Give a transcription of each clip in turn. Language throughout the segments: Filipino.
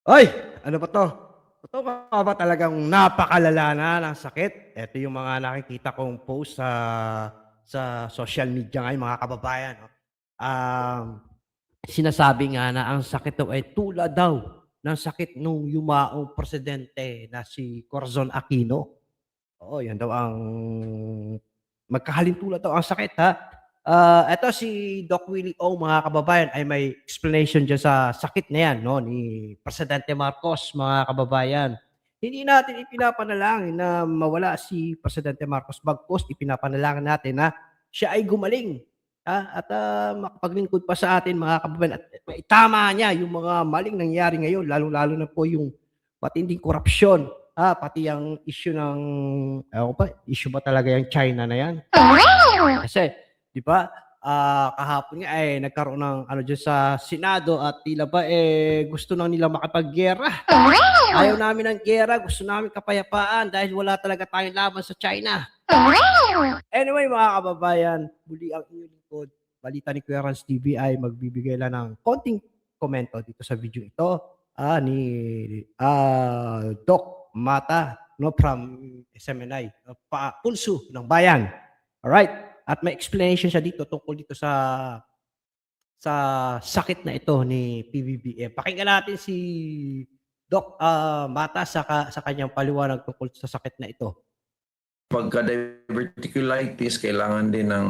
Ay, ano ba 'to? Totoo nga ba talagang napakalala na ng sakit? Eto yung mga nakikita kong post sa social media ngayon mga kababayan 'no. Um, Sinasabi nga na ang sakit daw ay tulad daw ng sakit nung yumaong presidente na si Corazon Aquino. Oo, yan daw ang magkahalintulad daw ang sakit ha. Eto si Doc Willie O mga kababayan ay may explanation diyan sa sakit na yan 'no ni Presidente Marcos mga kababayan. Hindi natin ipinapanalangin na mawala si Presidente Marcos bagkus ipinapanalangin natin na siya ay gumaling, at makapaglingkod pa sa atin mga kababayan at maitama niya yung mga maling nangyayari ngayon lalong-lalo na po yung matinding korapsyon. Pati ang issue ng ewan ko ba, issue ba talaga yang China na yan? Kasi 'di ba, kahapon nga, nagkaroon ng ano diyan sa Senado at tila ba, gusto na nila makipaggiyera. Ayaw namin ng giyera, gusto namin kapayapaan dahil wala talaga tayong laban sa China. Anyway mga kababayan, muli ang inyong lingkod, Balita ni Kuya Rans TV ay magbibigay lang ng konting komento dito sa video ito, ni, Doc Mata 'no from SMNI, Pulso ng Bayan. Alright, at may explanation siya dito tungkol dito sa sakit na ito ni PBBM. Pakinggan natin si Doc, Mata sa kanyang paliwanag tungkol sa sakit na ito. Pagka diverticulitis, kailangan din ng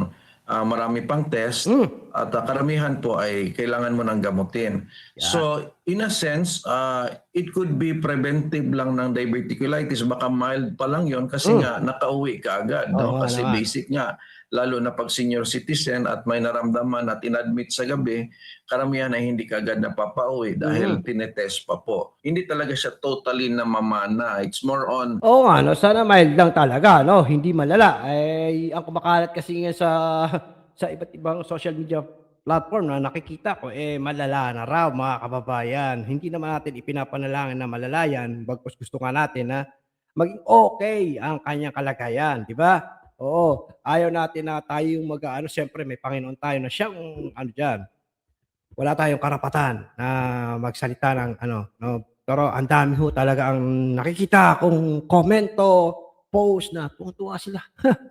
marami pang test at karamihan po ay kailangan mo ng gamutin. Yeah. So, in a sense, it could be preventive lang ng diverticulitis. Baka mild pa lang yon kasi nga nakauwi ka agad. Oo nga Kasi naman. basic nga, lalo na pag senior citizen at may naramdaman at inadmit sa gabi, karamihan ay hindi ka agad napapauwi dahil tinetest pa po. Hindi talaga siya totally na mamana. It's more on Oo nga 'no, sana mild lang talaga 'no, hindi malala. Ang kumakalat kasi ngayon sa iba't ibang social media platform na nakikita ko, malala na raw mga kababayan. Hindi naman natin ipinapanalangin na malala yan, bagkus gusto nga natin na maging okey ang kanyang kalagayan, 'di ba? Oo, ayaw natin na tayo yung mag-aano, siyempre may Panginoon tayo na siyang ano diyan, wala tayong karapatan na magsalita ng ano 'no. Pero ang dami ho talaga ang nakikita kong komento, post na tuwang-tuwa sila.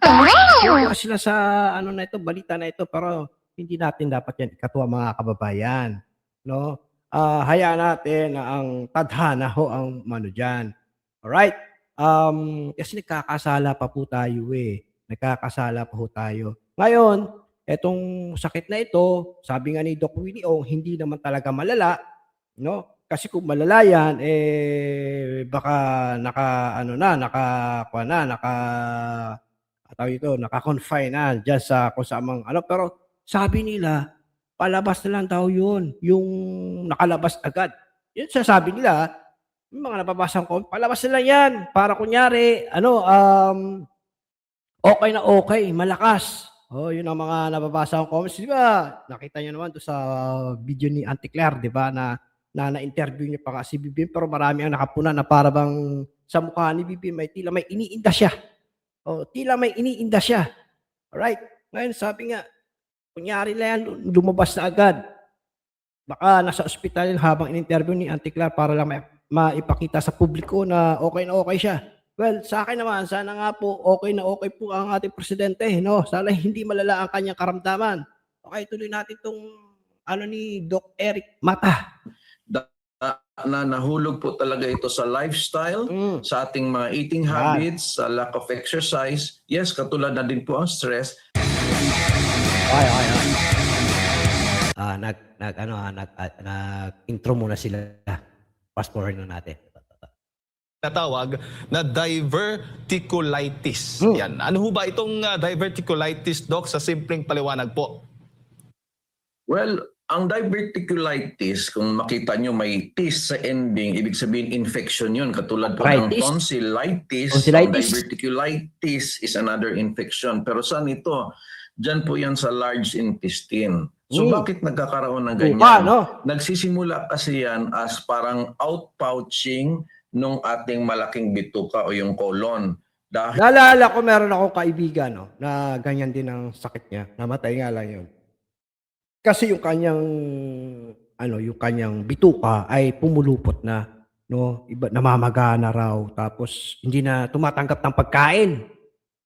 Tuwang-tuwa sila sa ano na ito, balita na ito, pero hindi natin dapat yan ikatuwa mga kababayan 'no. Hayaan natin na ang tadhana ho ang umano diyan, alright? Kasi nagkakasala pa po tayo, nagkakasala pa ho tayo. Ngayon, etong sakit na ito, sabi nga ni Doc Willie Ong, hindi naman talaga malala, 'no? Kasi kung malala yan, baka naka-ano na, nakakuha na, tawag dito, naka-confine na diyan sa kung saan mang ano. Pero sabi nila, palabas na lang daw yun, yung nakalabas agad. Yun sinasabi nila, yung mga nababasang palabas na lang yan para kunyari ano, okey na okey, malakas. Yun ang mga nababasa kong comments. 'Di ba, nakita niyo naman dun sa video ni Auntie Claire, 'di ba, na-interview niya pa nga si BBM, pero marami ang nakapuna na para bang sa mukha ni BBM ay tila may iniinda siya. Tila may iniinda siya. Alright, ngayon sabi nga, kunyari lang yan lumabas na agad. Baka nasa ospital yun habang in-interview ni Auntie Claire para lang maipakita sa publiko na okey siya. Well, sa'kin naman sana nga po okey na okey po ang ating presidente 'no, sana hindi malala ang kanyang karamdaman. Okey, tuloy natin 'tong ano ni Doc Eric Mata. na nahulog po talaga ito sa lifestyle, sa ating mga eating habits, sa lack of exercise. Yes, katulad na din po ang stress. Nag-intro muna sila. Fast forward na natin. Natawag na diverticulitis. Yan. Ano ho ba itong diverticulitis, Doc, sa simpleng paliwanag po? Well, ang diverticulitis, kung makita nyo may tis sa ending, ibig sabihin infection yun. Katulad po ng tonsillitis, ang diverticulitis is another infection. Pero saan ito? Diyan po yan sa large intestine. So bakit nagkakaroon ng ganyan? Nagsisimula kasi yan as parang outpouching nung ating malaking bituka o yung colon. Naalala ko meron akong kaibigan na ganyan din ang sakit niya, namatay nga lang yun. Kasi yung kanyang bituka ay pumulupot na. no, iba namamaga na raw tapos hindi na tumatanggap ng pagkain.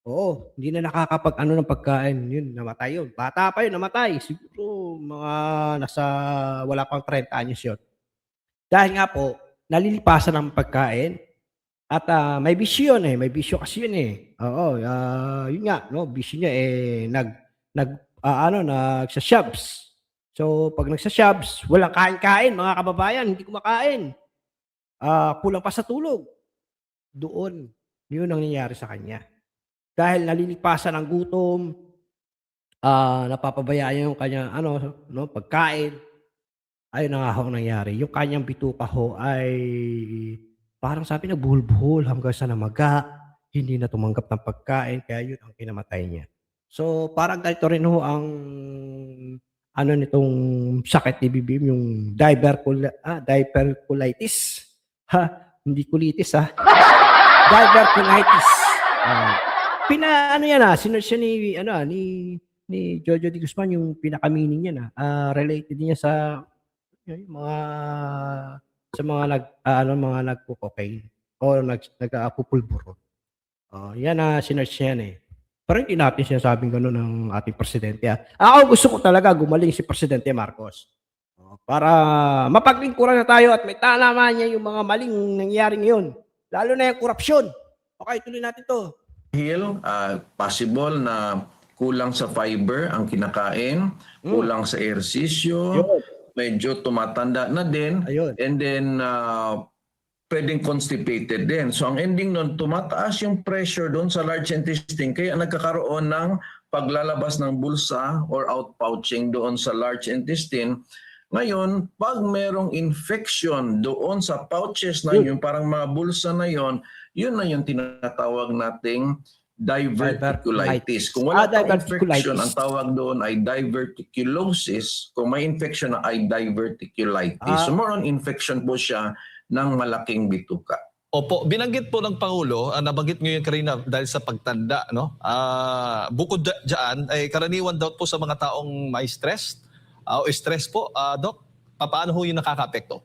Oo, hindi na nakakapag-ano ng pagkain, yun namatay yun. Bata pa yun, namatay. Siguro mga nasa wala pang 30 anyos yun. Dahil nga po, nalilipasan ng pagkain at may bisyo yun eh, may bisyo kasi yun eh. Oo, yun nga, no, bisyo niya eh nagsashabs. So, pag nagsashabs, walang kain-kain, mga kababayan, hindi kumakain. Kulang pa sa tulog. Doon, yun ang nangyayari sa kanya. Dahil nalilipasan ng gutom, napapabayaan yung kanyang no, pagkain. Ayun na nga ho ang nangyari. Yung kanyang bituka ho ay parang sabi nagbuhol-buhol hanggang sa namaga, hindi na tumanggap ng pagkain, kaya yun ang kinamatay niya. So, parang ganito rin ho ang nitong sakit ni BBM, yung diverticulitis. Hindi kulitis diverticulitis. Sinearch siya ni Jojo de Guzman yung pinaka-meaning niya related niya sa yung mga nagco-cocaine o nagpupulburo. Yan sinearch niya yan eh. Pero hindi natin sinasabing gano'n ng ating presidente. Ako gusto ko talaga gumaling si Presidente Marcos. Para mapaglingkuran na tayo at may talaman niya yung mga maling nangyayari ngayon. Lalo na yung korupsyon. Okay, tuloy natin to. Possible na kulang sa fiber ang kinakain, kulang sa ehersisyo, medyo tumatanda na din, and then pwedeng constipated din. So ang ending nun, tumataas yung pressure doon sa large intestine, kaya nagkakaroon ng paglalabas ng bulsa or outpouching doon sa large intestine. Ngayon, pag merong infection doon sa pouches na yun, parang mga bulsa na yun na yung tinatawag nating diverticulitis. Kung wala pang infection, ang tawag doon ay diverticulosis. Kung may infection na ay diverticulitis. So more on infection po siya ng malaking bituka. Opo, binanggit po ng Pangulo, nabanggit nyo yun kanina dahil sa pagtanda, no? Bukod dyan, ay karaniwan daw po sa mga taong may stress, o stress po, Doc, paano ho yung nakaka-apekto?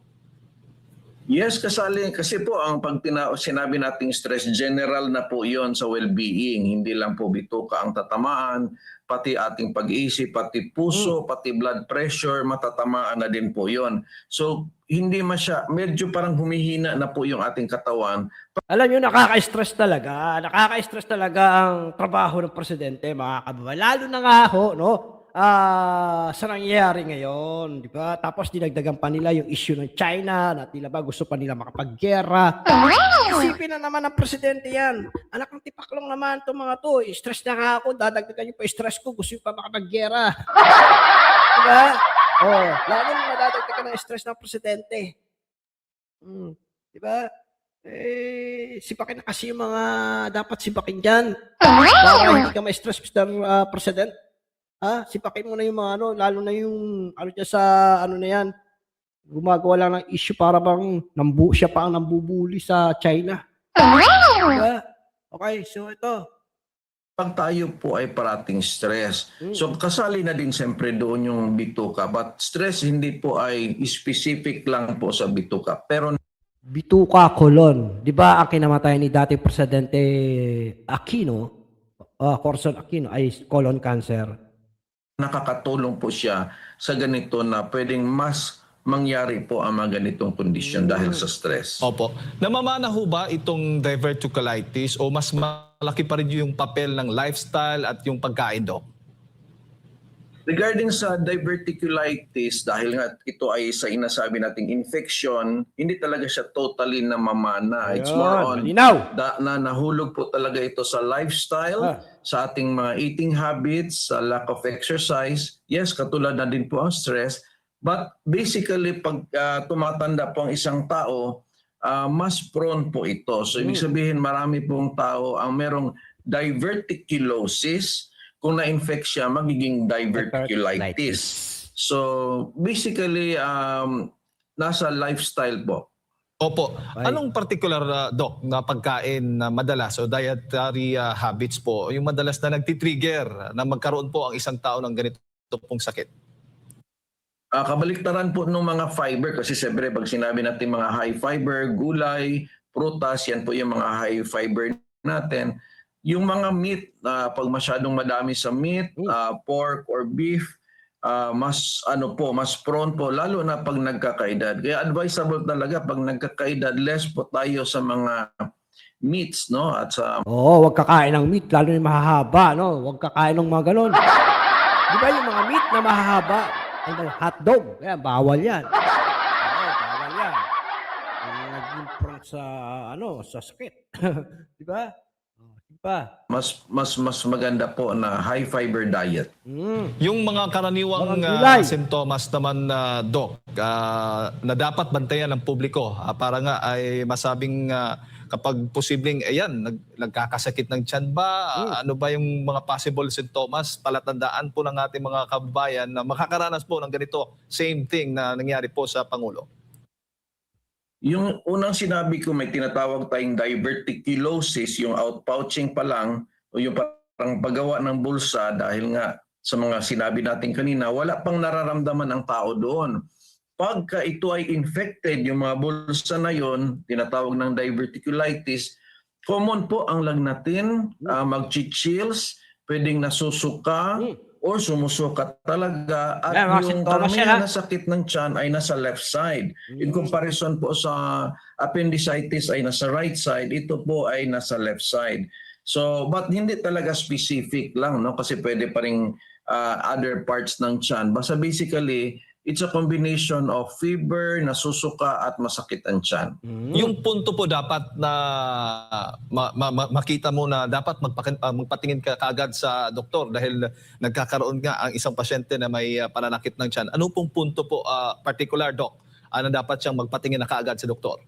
Yes, kasi po ang pag sinabi nating stress, general na po yon sa well-being. Hindi lang po bituka ang tatamaan, pati ating pag-iisip, pati puso, pati blood pressure, matatamaan na din po yon. So, hindi medyo parang humihina na po yung ating katawan. Alam nyo, nakaka-stress talaga. Nakaka-stress talaga ang trabaho ng presidente, mga kababayan. Lalo na nga ho, no? Sa nangyayari ngayon, di ba? Tapos dinagdagan pa nila yung issue ng China, na tila ba gusto pa nila makapaggera. Isipin na naman ng presidente yan. Anak ng tipaklong naman itong mga to. Stress na nga ako, dadagdagan yung pa-stress ko, gusto yung pa makapaggera. Diba? Lalo na nadadagdagan ng stress ng presidente. Diba? Sipakin na kasi yung mga dapat sipakin dyan. Para hindi ka ma-stress, Mr. President. Sipakin mo na yung mga lalo na yung dyan sa na yan. Gumagawa lang ng issue para bang siya pa ang nambubuli sa China. Diba? Okay, so ito. Pag tayo po ay parating stress. So kasali na din siyempre doon yung bituka. But stress hindi po ay specific lang po sa bituka. Pero bituka colon. Di ba ang kinamatay ni dating Presidente Aquino, Corazon Aquino, ay colon cancer? Nakakatulong po siya sa ganito na pwedeng mas mangyari po ang mga ganitong kondisyon dahil sa stress. Opo. Namamana ho ba itong diverticulitis o mas malaki pa rin yung papel ng lifestyle at yung pagkain, Doc? Regarding sa diverticulitis, dahil nga ito ay sa inasabi nating infection, hindi talaga siya totally namamana. It's more on na nahulog po talaga ito sa lifestyle, sa ating mga eating habits, sa lack of exercise. Yes, katulad na din po ang stress. But basically, pag tumatanda po ang isang tao, mas prone po ito. So ibig sabihin, marami pong tao ang merong diverticulosis. Kung na-infect siya, magiging diverticulitis. So basically, nasa lifestyle po. Opo. Anong particular, Doc, na pagkain na madalas o dietary habits po, yung madalas na nagtitrigger na magkaroon po ang isang tao ng ganito pong sakit? Kabaliktaran po ng mga fiber kasi siyempre pag sinabi natin mga high fiber, gulay, prutas, yan po yung mga high fiber natin. Yung mga meat, pag masyadong madami sa meat, pork or beef, mas prone po lalo na pag nagkakaedad. Kaya advisable talaga pag nagkakaedad, less po tayo sa mga meats, no? At sa Oo, huwag kakain ng meat, lalo yung mahahaba, no? Huwag kakain ng mga ganon. Di ba yung mga meat na mahahaba? Ano, hotdog, kaya bawal yan. Oo, bawal yan. Yung naging prone sa, sa sakit. Di ba? Di ba? mas maganda po na high fiber diet. Yung mga karaniwang Mga gulay. sintomas naman na Doc, na dapat bantayan ng publiko para nga ay masabing kapag posibleng nagkakasakit ng tiyan ba, ano ba yung mga possible sintomas, palatandaan po ng ating mga kababayan na makakaranas po ng ganito, same thing na nangyari po sa Pangulo. Yung unang sinabi ko, may tinatawag tayong diverticulosis, yung outpouching pa lang o yung parang paggawa ng bulsa dahil nga sa mga sinabi natin kanina, wala pang nararamdaman ang tao doon. Pagka ito ay infected, yung mga bulsa na yon, tinatawag ng diverticulitis, common po ang lagnatin, mag-chills, pwedeng nasusuka, or sumusukat talaga, at yung karamihan na sakit ng tiyan ay nasa left side. In comparison po sa appendicitis ay nasa right side, ito po ay nasa left side. So, but hindi talaga specific lang, no? Kasi pwede pa rin other parts ng tiyan. Basta basically, it's a combination of fever, nasusuka, at masakit ang tiyan. Yung punto po dapat na makita mo na dapat magpatingin ka kaagad sa doktor dahil nagkakaroon nga ang isang pasyente na may pananakit ng tiyan. Ano pong punto po, particular doc, na dapat siyang magpatingin na kaagad sa doktor?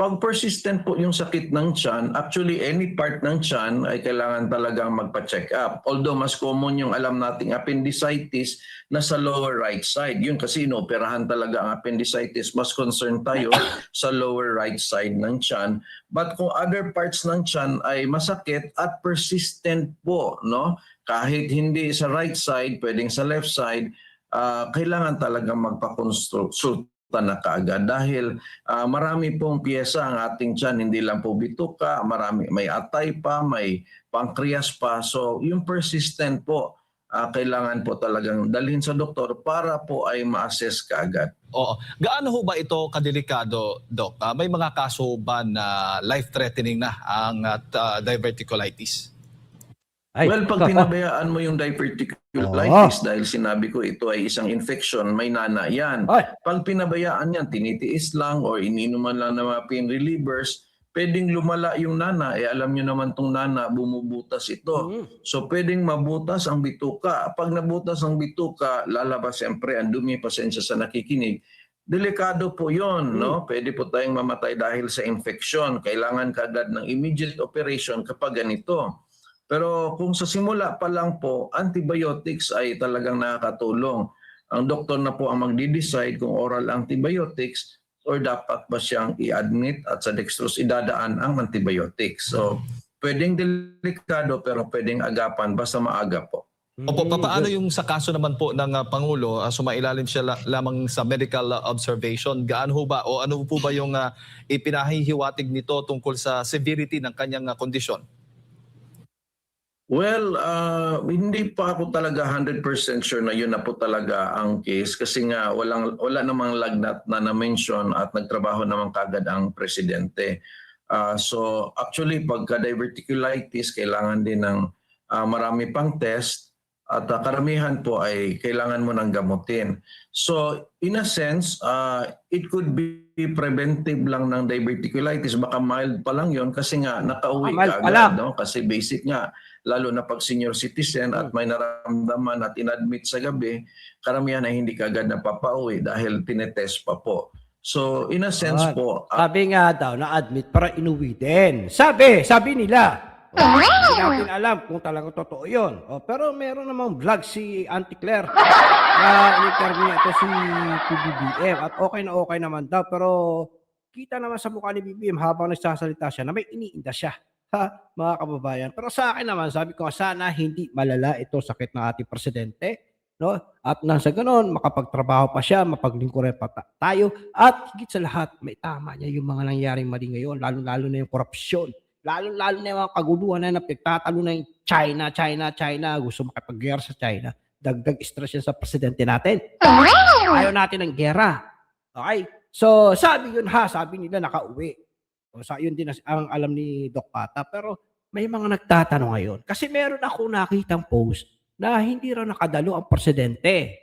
Pag persistent po yung sakit ng tiyan, actually any part ng tiyan ay kailangan talagang magpa-check up. Although mas common yung alam nating appendicitis na sa lower right side. Yun kasi inoperahan talaga ang appendicitis. Mas concerned tayo sa lower right side ng tiyan. But kung other parts ng tiyan ay masakit at persistent po, no? Kahit hindi sa right side, pwedeng sa left side, kailangan talagang magpa-consult na kaagad dahil marami pong piyesa ang ating tiyan, hindi lang po bituka, may atay pa, may pancreas pa. So yung persistent po, kailangan po talagang dalhin sa doktor para po ay ma-assess kaagad. Oo. Gaano ho ba ito kadelikado, Doc? May mga kaso ba na life-threatening na ang diverticulitis? Well, pag pinabayaan mo yung diverticulitis, dahil sinabi ko ito ay isang infection, may nana yan. Pag pinabayaan yan, tinitiis lang or ininuman lang ng mga pain relievers, pwedeng lumala yung nana. Alam nyo naman tong nana, bumubutas ito. So pwedeng mabutas ang bituka. Pag nabutas ang bituka, lalabas siyempre ang dumi, pasensya sa nakikinig. Delikado po yon, no? Pwede po tayong mamatay dahil sa infection. Kailangan kaagad ng immediate operation kapag ganito. Pero kung sa simula pa lang po, antibiotics ay talagang nakakatulong. Ang doktor na po ang magde-decide kung oral antibiotics or dapat ba siyang i-admit at sa dextrose idadaan ang antibiotics. So, pwedeng delikado pero pwedeng agapan basta maaga po. Opo, paano yung sa kaso naman po ng Pangulo, sumailalim siya lamang sa medical observation, gaano ho ba o ano po ba yung ipinahihiwatig nito tungkol sa severity ng kanyang kondisyon? Well, hindi pa ako talaga 100% sure na yun na po talaga ang case kasi nga wala namang lagnat na na-mention at nagtrabaho naman kagad ang presidente. So actually pagka diverticulitis kailangan din ng marami pang test at karamihan po ay kailangan mo ng gamutin. So in a sense, it could be preventive lang ng diverticulitis. Baka mild pa lang yon kasi nga nakauwi ka agad. No? Kasi basic nga, lalo na pag senior citizen at may naramdaman at inadmit sa gabi, karamihan ay hindi kagad napapauwi dahil tinetest pa po. So in a sense po... sabi nga daw, na-admit para inuwi din. Sabi nila. Hindi natin alam kung talagang totoo yun. Pero meron namang vlog si Auntie Claire na in-interview niya ito si PBBM at okay na okay naman daw. Pero kita naman sa mukha ni BBM habang nagsasalita siya na may iniinda siya. Ha, mga kababayan. Pero sa akin naman, sabi ko sana hindi malala ito sakit ng ating presidente. no? At nasa gano'n, makapagtrabaho pa siya, mapaglingkuran pa tayo, at higit sa lahat, may tama niya yung mga nangyaring mali ngayon, lalong-lalo na yung korupsyon. Lalong-lalo na yung mga kaguluhan na pinagtatalo ng China, gusto makipaggera sa China. Dagdag stress yan sa presidente natin. Ayaw natin ng gera. Okay? So, sabi nila nakauwi. O, yun din ang alam ni Doc Pata. Pero may mga nagtatanong ngayon. Kasi meron ako nakitang post na hindi raw nakadalo ang presidente.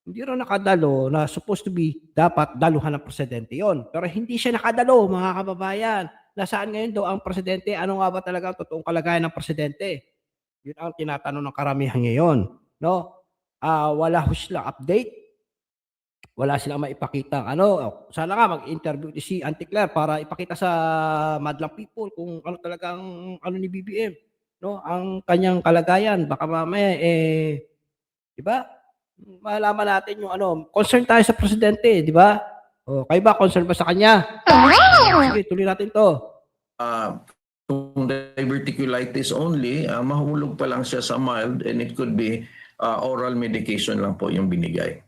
Hindi raw nakadalo na supposed to be dapat daluhan ng presidente yon. Pero hindi siya nakadalo, mga kababayan. Nasaan ngayon daw ang presidente? Ano nga ba talaga ang totoong kalagayan ng presidente? Yun ang tinatanong ng karamihan ngayon. No? Wala ho silang update. Wala silang maipakita. Sana nga mag-interview si Auntie Claire para ipakita sa madlang people kung ano talagang ni BBM. No? Ang kanyang kalagayan. Baka mamaya, di ba? Malaman natin yung concern tayo sa presidente, di ba? Kayo ba, concern ba sa kanya? Sige, tuloy natin to. Kung diverticulitis only, mahulog pa lang siya sa mild and it could be oral medication lang po yung binigay.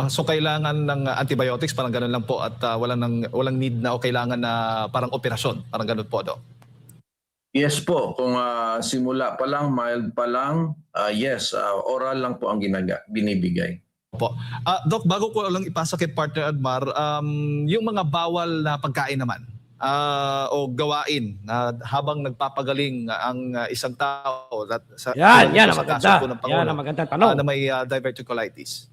So kailangan ng antibiotics, parang ganun lang po, at walang need na o kailangan na parang operasyon, parang ganun po, Doc? Yes po, kung simula pa lang, mild pa lang, yes, oral lang po ang binibigay. Po. Doc, bago ko lang ipasa kay Partner Admar, yung mga bawal na pagkain naman o gawain na habang nagpapagaling ang isang tao yan ang maganda. Yan ang magandang tanong. Na may diverticulitis.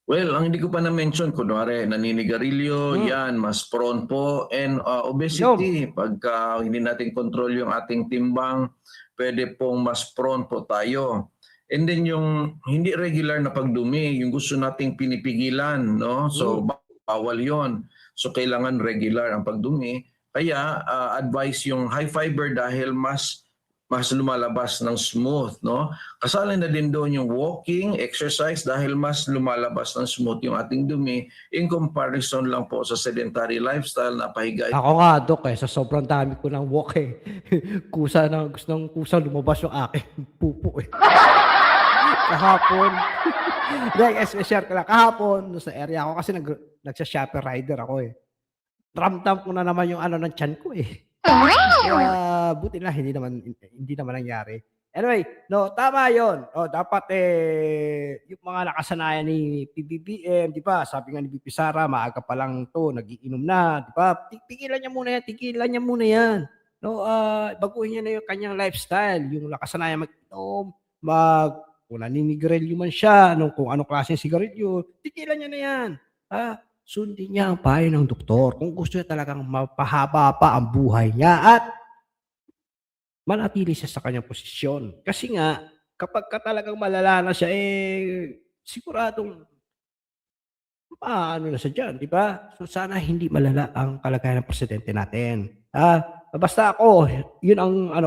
Well, ang hindi ko pa na-mention, kunwari, naninigarilyo, yan, mas prone po. And obesity, pagka hindi natin control yung ating timbang, pwede pong mas prone po tayo. And then yung hindi regular na pagdumi, yung gusto nating pinipigilan, no? So, bawal yon. So, kailangan regular ang pagdumi. Kaya, advice yung high fiber dahil mas lumalabas ng smooth, no? Kasali na din doon yung walking, exercise dahil mas lumalabas ng smooth yung ating dumi in comparison lang po sa sedentary lifestyle na pahiga. Ako nga, Doc, sa sobrang dami ko ng walk gusto ng kusa lumabas yung aking pupo Kahapon. Share ko lang. Kahapon, sa area ako kasi nagsa-shopper rider ako Ramdam ko na naman yung ng tiyan ko Kaya buti na hindi naman nangyari. Anyway, tama 'yon. Dapat yung mga nakasanayan ni PBBM, 'di ba? Sabi nga ni BP Sara, maaga pa lang 'to, nagiinom na, 'di ba? Tigilan niya muna 'yan. Baguhin niya na yung kanyang lifestyle, yung nakasanayan mag-inom, kung naninigarilyo man siya, kung anong klaseng sigarilyo, tigilan niya na 'yan. Sundin niya ang payo ng doktor kung gusto niya talagang mapahaba pa ang buhay niya at manatili siya sa kanyang posisyon. Kasi nga, kapag talagang malala na siya, siguradong na siya dyan, di ba? So sana hindi malala ang kalagayan ng presidente natin. Basta ako, yun ang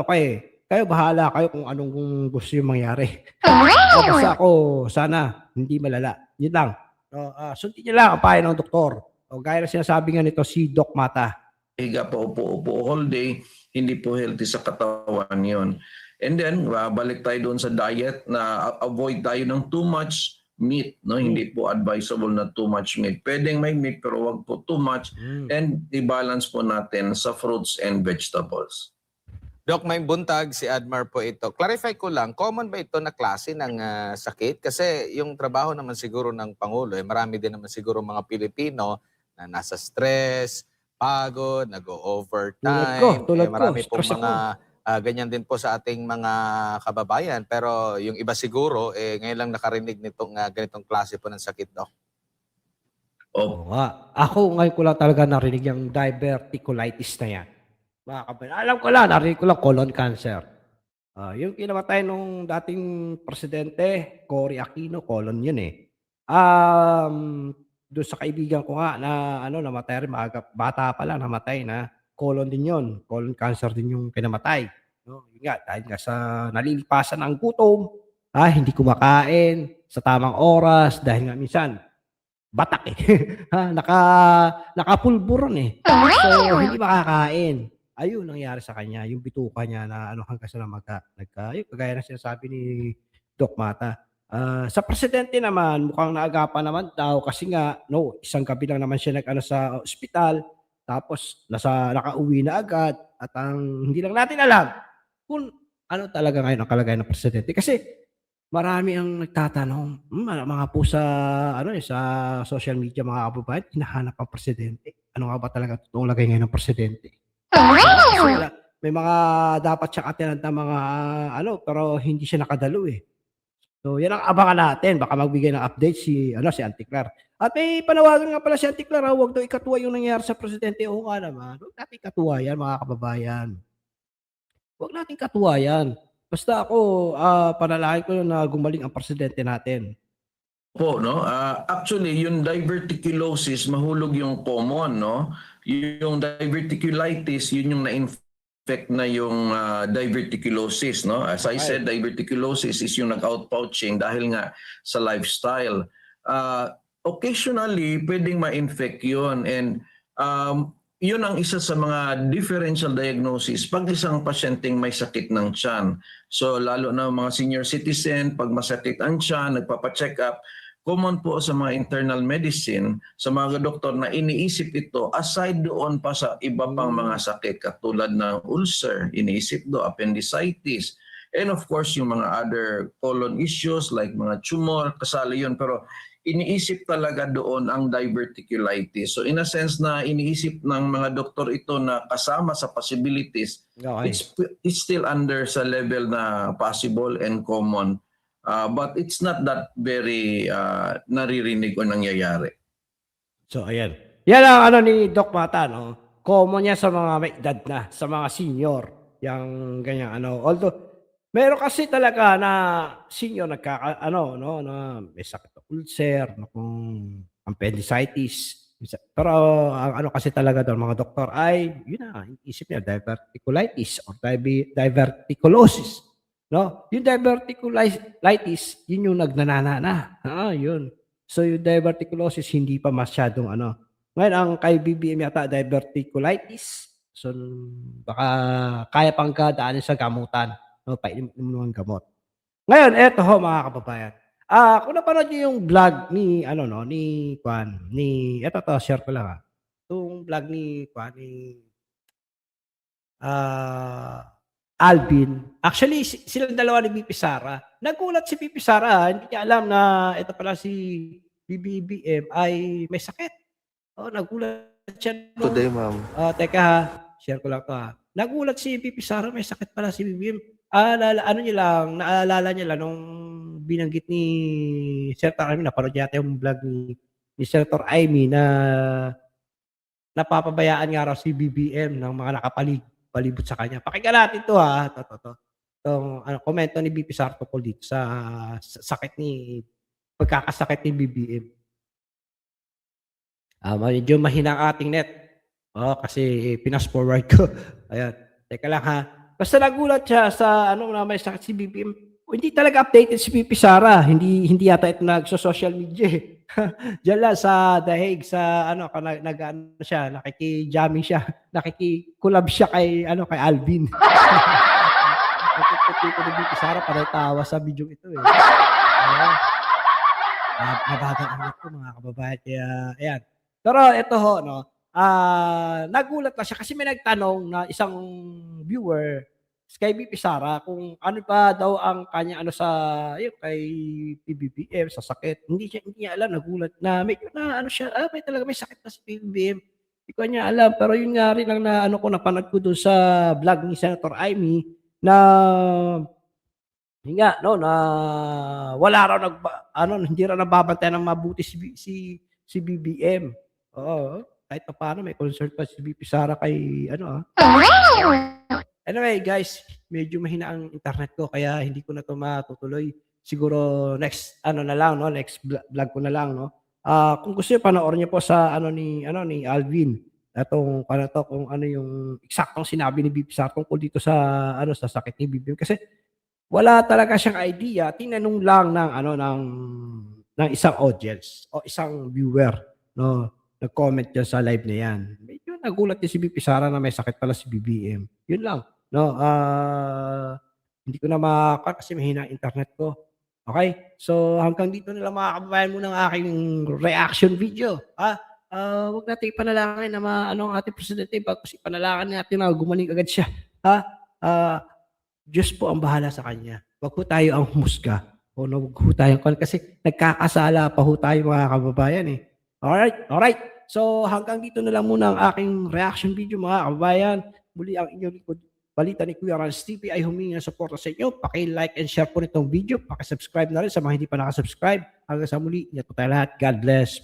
kayo bahala kayo kung anong gusto yung mangyari. Basta ako, sana hindi malala. Yun lang. Sundin niyo lang ang payo ng doktor. Gaya na sinasabi nga nito si Doc Mata. Higa pa upo all day, hindi po healthy sa katawan yon. And then, balik tayo doon sa diet na avoid tayo ng too much meat. No? Hindi po advisable na too much meat. Pwedeng may meat pero wag po too much. And i-balance po natin sa fruits and vegetables. Doc, may buntag si Admar po ito. Clarify ko lang, common ba ito na klase ng sakit? Kasi yung trabaho naman siguro ng Pangulo, marami din naman siguro mga Pilipino na nasa stress, pagod, nag-overtime. Marami pong mga ganyan din po sa ating mga kababayan. Pero yung iba siguro, ngayon lang nakarinig nitong ganitong klase po ng sakit, Doc. Ako ngayon ko lang talaga narinig yung diverticulitis na yan. Alam ko lang, narinig ko lang colon cancer. Yung kinamatay nung dating presidente, Cory Aquino, colon yun doon sa kaibigan ko nga na namatay rin, bata pa lang namatay na colon din yun. Colon cancer din yung kinamatay. Yun nga, dahil nga sa nalilipasan ng gutom, hindi kumakain sa tamang oras dahil nga minsan batak nakapulburon So hindi makakain. Ayun nangyari sa kanya, yung bituka niya na hanggang sa yung kagaya na sinasabi ni Doc Mata. Sa presidente naman mukhang naagapan naman daw kasi nga isang gabi lang naman siya nag-ano sa ospital, tapos nakauwi na agad at ang hindi lang natin alam kung ano talaga ngayon ang kalagayan ng presidente. Kasi marami ang nagtatanong, mga po sa sa social media mga kababayan, hinahanap ang presidente. Ano nga ba talaga totoong lagay ngayon ng presidente? Kasi may mga dapat siyang attend na mga pero hindi siya nakadalo, eh. So, 'yan ang abangan natin. Baka magbigay ng update si Auntie Clar. At may panawagan nga pala si Auntie Clar, huwag daw ikatuwa yung nangyari sa presidente. Oo nga naman, huwag nating ikatuwa 'yan mga kababayan. Huwag nating ikatuwa 'yan. Basta ako, panalangin ko na gumaling ang presidente natin. Po, no? Actually, yung diverticulosis, mahulog yung common, no? Yung diverticulitis, yun yung na-infect na yung diverticulosis, no? As I said, diverticulosis is yung nag-outpouching dahil nga sa lifestyle. Occasionally, pwedeng ma-infect yun. And yun ang isa sa mga differential diagnosis pag isang pasyenteng may sakit ng tiyan. So lalo na mga senior citizen, pag masakit ang tiyan, nagpapacheck up, common po sa mga internal medicine, sa mga doktor na iniisip ito aside doon pa sa iba pang mga sakit katulad ng ulcer, iniisip do appendicitis, and of course yung mga other colon issues like mga tumor, kasali yun. Pero iniisip talaga doon ang diverticulitis. So in a sense na iniisip ng mga doktor ito na kasama sa possibilities, Okay. it's still under sa level na possible and common. But it's not that very naririnig o nangyayari. So, ayan. Yan ang ni Doc Mata, no? Common yan sa mga may edad na, sa mga senior. Yang ganyan, Although, meron kasi talaga na senior na may sakit na ulcer, kung appendicitis. Pero ang kasi talaga doon mga doktor ay, yun na, isip niya, diverticulitis or diverticulosis. No? Yung diverticulitis, yun yung nagnanana na. Yun. So yung diverticulosis, hindi pa masyadong Ngayon, ang kay BBM yata, diverticulitis. So, baka kaya pang daanin sa gamutan. No? Painom ng gamot. Ngayon, eto ho mga kababayan. Kung napanood niyo yung vlog ni, eto to, share ko lang Yung vlog ni Alvin. Actually, silang dalawa ni BP Sara. Nagulat si BP Sara, hindi niya alam na ito pala si BBM ay may sakit. Nagulat siya. Today, ma'am. Teka share ko lang to Nagulat si BP Sara, may sakit pala si BBM. Naalala niya lang nung binanggit ni Senator Amy, napanood yata yung vlog ni Senator Amy na napapabayaan nga raw si BBM ng mga palibot sa kanya. Pakinggan natin to Itong komento ni BP Sara tungkol dito sa pagkakasakit ni BBM. Medyo mahina ang ating net. Kasi pinas-forward ko. Ayan. Teka lang Basta nagulat siya sa na may sakit si BBM. Hindi talaga updated si BP Sara. Hindi yata ito nagso-social media. Diyan lang sa The Hague sa siya, nakiki-jamming siya, nakiki-collab siya kay Alvin. Dito ni BP Sara para tawa sa video ito Mabagal ang net ko mga kababayan. Kaya ayan. Pero ito nagulat na siya kasi may nagtanong na isang viewer kay BP Sara kung ano pa daw ang kanya kay PBBM sa sakit. Hindi niya alam, nagulat na may talaga may sakit na si PBBM. Hindi ko niya alam, pero yun nga rin lang na napanood ko doon sa vlog ni Senator Amy na na wala raw hindi raw nababantayan ng mabuti si BBM. Kahit paano may concern pa si BP Sara kay Anyway guys, medyo mahina ang internet ko kaya hindi ko na to matutuloy. Siguro next next vlog ko na lang kung gusto niyo panoorin niyo po sa ni Alvin. Kung yung eksaktong sinabi ni BP Sara tungkol dito sa sa sakit ni BBM kasi wala talaga siyang idea. Tinanong lang ng isang audience o isang viewer, nag-comment diyan sa live na 'yan. Medyo nagulat din si BP Sara na may sakit pala si BBM. Yun lang, hindi ko na kasi mahina internet ko. Okay? So hanggang dito na lang mga kababayan muna ang aking reaction video. Huwag natin ipanalangin na ang ating presidente kasi ipanalangin natin na gumaling agad siya. Diyos po ang bahala sa kanya. Huwag po tayo ang humusga. O huwag po tayo kasi nagkakasala pa ho tayo mga kababayan eh. Alright. So hanggang dito na lang muna ang aking reaction video mga kababayan. Muli ang inyong likod balita ni Kuya Rans TV ay humingi ng suporta sa inyo. Paki-like and share po nitong video. Paki-subscribe na rin sa mga hindi pa nakasubscribe. Hanggang sa muli, ingat po tayo lahat. God bless.